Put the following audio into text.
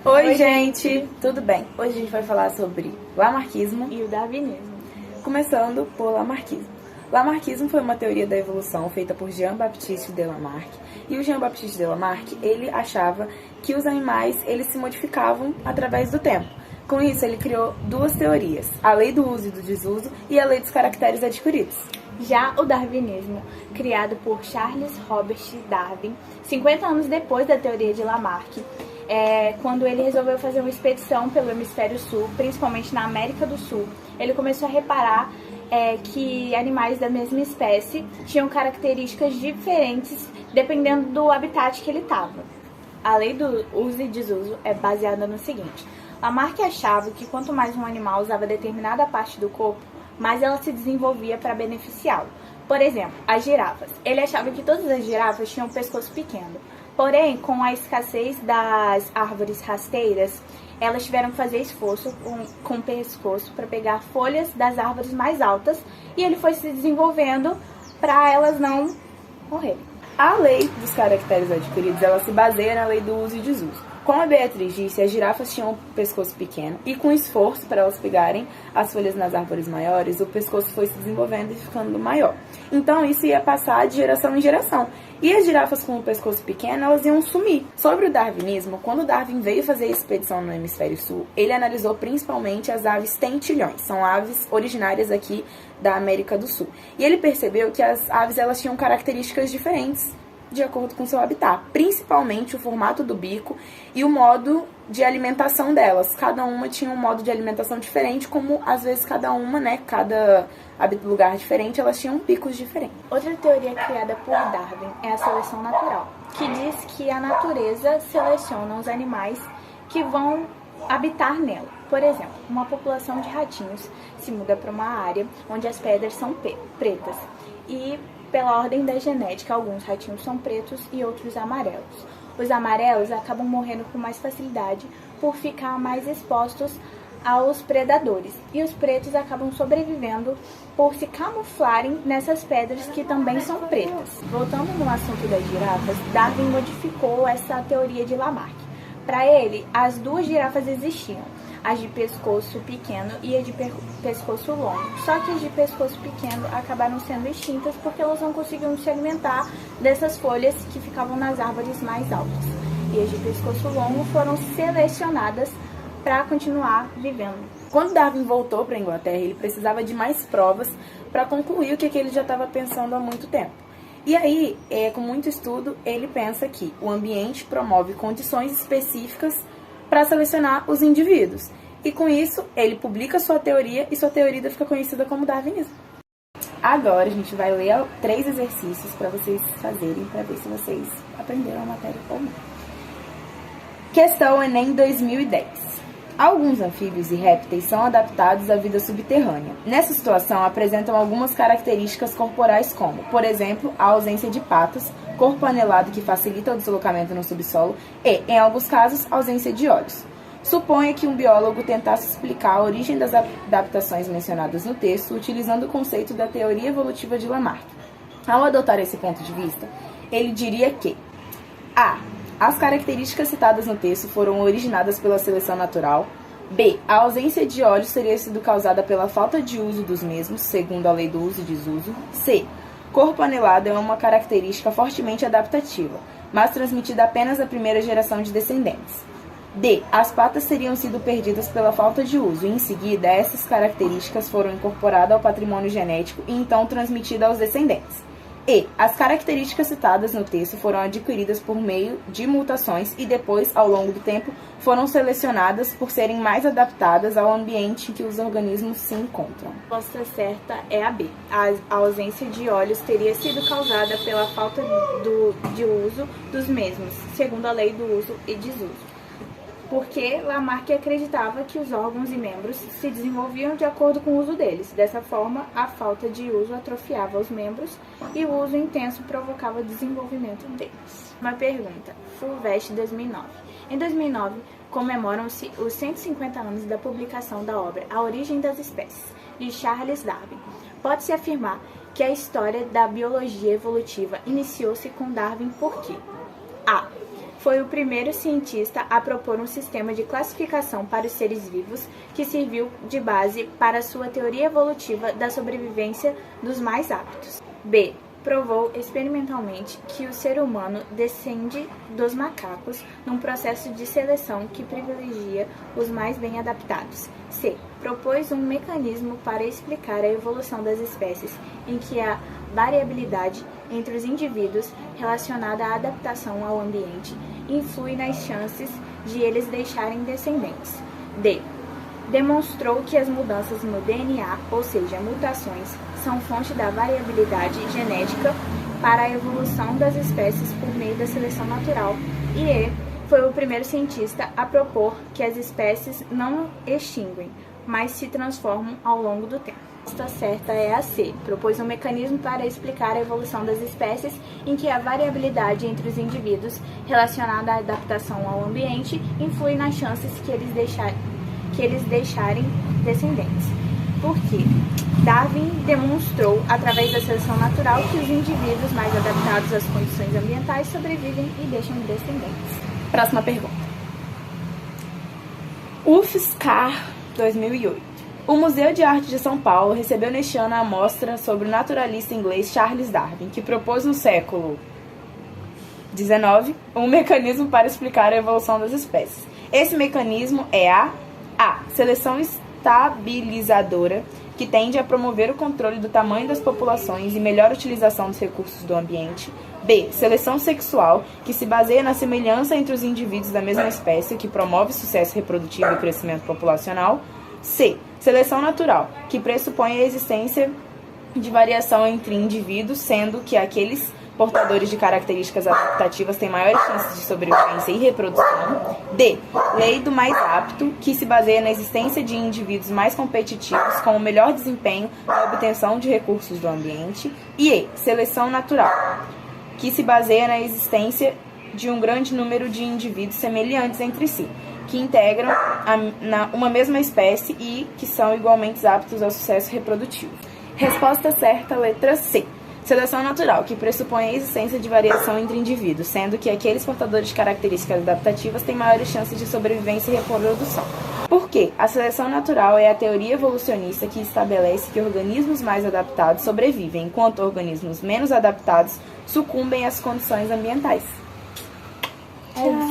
Oi, gente! Tudo bem? Hoje a gente vai falar sobre lamarquismo E o darwinismo. começando por lamarquismo. Lamarquismo foi uma teoria da evolução feita por Jean-Baptiste de Lamarck. E o Jean-Baptiste de Lamarck, ele achava que os animais eles se modificavam através do tempo. Com isso, ele criou duas teorias, a lei do uso e do desuso e a lei dos caracteres adquiridos. Já o darwinismo, criado por Charles Robert Darwin, 50 anos depois da teoria de Lamarck, quando ele resolveu fazer uma expedição pelo hemisfério sul, principalmente na América do Sul, ele começou a reparar que animais da mesma espécie tinham características diferentes dependendo do habitat que ele estava. A lei do uso e desuso é baseada no seguinte: Lamarck achava que quanto mais um animal usava determinada parte do corpo, mais ela se desenvolvia para beneficiá-lo. Por exemplo, as girafas. Ele achava que todas as girafas tinham um pescoço pequeno. Porém, com a escassez das árvores rasteiras, elas tiveram que fazer esforço com o pescoço para pegar folhas das árvores mais altas e ele foi se desenvolvendo para elas não morrerem. A lei dos caracteres adquiridos, ela se baseia na lei do uso e desuso. Como a Beatriz disse, as girafas tinham um pescoço pequeno e com esforço para elas pegarem as folhas nas árvores maiores, o pescoço foi se desenvolvendo e ficando maior. Então isso ia passar de geração em geração. E as girafas com o pescoço pequeno, elas iam sumir. Sobre o darwinismo, quando Darwin veio fazer a expedição no hemisfério sul, ele analisou principalmente as aves tentilhões, são aves originárias aqui da América do Sul. E ele percebeu que as aves elas tinham características diferentes de acordo com seu habitat, principalmente o formato do bico e o modo de alimentação delas. Cada uma tinha um modo de alimentação diferente, como às vezes cada lugar diferente, elas tinham bicos diferentes. Outra teoria criada por Darwin é a seleção natural, que diz que a natureza seleciona os animais que vão habitar nela. Por exemplo, uma população de ratinhos se muda para uma área onde as pedras são pretas e pela ordem da genética, alguns ratinhos são pretos e outros amarelos. Os amarelos acabam morrendo com mais facilidade por ficar mais expostos aos predadores. E os pretos acabam sobrevivendo por se camuflarem nessas pedras que também são pretas. Voltando no assunto das girafas, Darwin modificou essa teoria de Lamarck. Para ele, as duas girafas existiam, as de pescoço pequeno e a de pescoço longo. Só que as de pescoço pequeno acabaram sendo extintas porque elas não conseguiam se alimentar dessas folhas que ficavam nas árvores mais altas. E as de pescoço longo foram selecionadas para continuar vivendo. Quando Darwin voltou para a Inglaterra, ele precisava de mais provas para concluir o que ele já estava pensando há muito tempo. E aí, com muito estudo, ele pensa que o ambiente promove condições específicas para selecionar os indivíduos. E com isso, ele publica sua teoria e sua teoria fica conhecida como darwinismo. Agora a gente vai ler 3 exercícios para vocês fazerem, para ver se vocês aprenderam a matéria ou não. Questão Enem 2010. Alguns anfíbios e répteis são adaptados à vida subterrânea. Nessa situação, apresentam algumas características corporais como, por exemplo, a ausência de patas, corpo anelado que facilita o deslocamento no subsolo e, em alguns casos, ausência de olhos. Suponha que um biólogo tentasse explicar a origem das adaptações mencionadas no texto utilizando o conceito da teoria evolutiva de Lamarck. Ao adotar esse ponto de vista, ele diria que a. As características citadas no texto foram originadas pela seleção natural. B. A ausência de olhos teria sido causada pela falta de uso dos mesmos, segundo a lei do uso e desuso. C. Corpo anelado é uma característica fortemente adaptativa, mas transmitida apenas à primeira geração de descendentes. D. As patas teriam sido perdidas pela falta de uso, e em seguida essas características foram incorporadas ao patrimônio genético e então transmitidas aos descendentes. E. As características citadas no texto foram adquiridas por meio de mutações e depois, ao longo do tempo, foram selecionadas por serem mais adaptadas ao ambiente em que os organismos se encontram. A resposta certa é a B. A ausência de olhos teria sido causada pela falta de uso dos mesmos, segundo a lei do uso e desuso. Porque Lamarck acreditava que os órgãos e membros se desenvolviam de acordo com o uso deles. Dessa forma, a falta de uso atrofiava os membros e o uso intenso provocava o desenvolvimento deles. Uma pergunta. FUVEST 2009. Em 2009, comemoram-se os 150 anos da publicação da obra A Origem das Espécies, de Charles Darwin. Pode-se afirmar que a história da biologia evolutiva iniciou-se com Darwin por quê? A. foi o primeiro cientista a propor um sistema de classificação para os seres vivos que serviu de base para sua teoria evolutiva da sobrevivência dos mais aptos. B. Provou experimentalmente que o ser humano descende dos macacos num processo de seleção que privilegia os mais bem adaptados. C. Propôs um mecanismo para explicar a evolução das espécies, em que a variabilidade entre os indivíduos relacionada à adaptação ao ambiente influi nas chances de eles deixarem descendentes. D. Demonstrou que as mudanças no DNA, ou seja, mutações, são fonte da variabilidade genética para a evolução das espécies por meio da seleção natural. E E. Foi o primeiro cientista a propor que as espécies não extinguem, mas se transformam ao longo do tempo. A resposta certa é a C. Propôs um mecanismo para explicar a evolução das espécies em que a variabilidade entre os indivíduos relacionada à adaptação ao ambiente influi nas chances que eles deixarem descendentes. Por quê? Darwin demonstrou, através da seleção natural, que os indivíduos mais adaptados às condições ambientais sobrevivem e deixam descendentes. Próxima pergunta. UFSCar 2008. O Museu de Arte de São Paulo recebeu neste ano a amostra sobre o naturalista inglês Charles Darwin, que propôs no século XIX um mecanismo para explicar a evolução das espécies. Esse mecanismo é a seleção estabilizadora, que tende a promover o controle do tamanho das populações e melhor utilização dos recursos do ambiente. B. Seleção sexual, que se baseia na semelhança entre os indivíduos da mesma espécie, que promove sucesso reprodutivo e crescimento populacional. C. Seleção natural, que pressupõe a existência de variação entre indivíduos, sendo que aqueles portadores de características adaptativas têm maiores chances de sobrevivência e reprodução. D. Lei do mais apto, que se baseia na existência de indivíduos mais competitivos com o melhor desempenho na obtenção de recursos do ambiente. E E. Seleção natural, que se baseia na existência de um grande número de indivíduos semelhantes entre si, que integram uma mesma espécie e que são igualmente aptos ao sucesso reprodutivo. Resposta certa, letra C. Seleção natural, que pressupõe a existência de variação entre indivíduos, sendo que aqueles portadores de características adaptativas têm maiores chances de sobrevivência e reprodução. Por quê? A seleção natural é a teoria evolucionista que estabelece que organismos mais adaptados sobrevivem, enquanto organismos menos adaptados sucumbem às condições ambientais. É isso.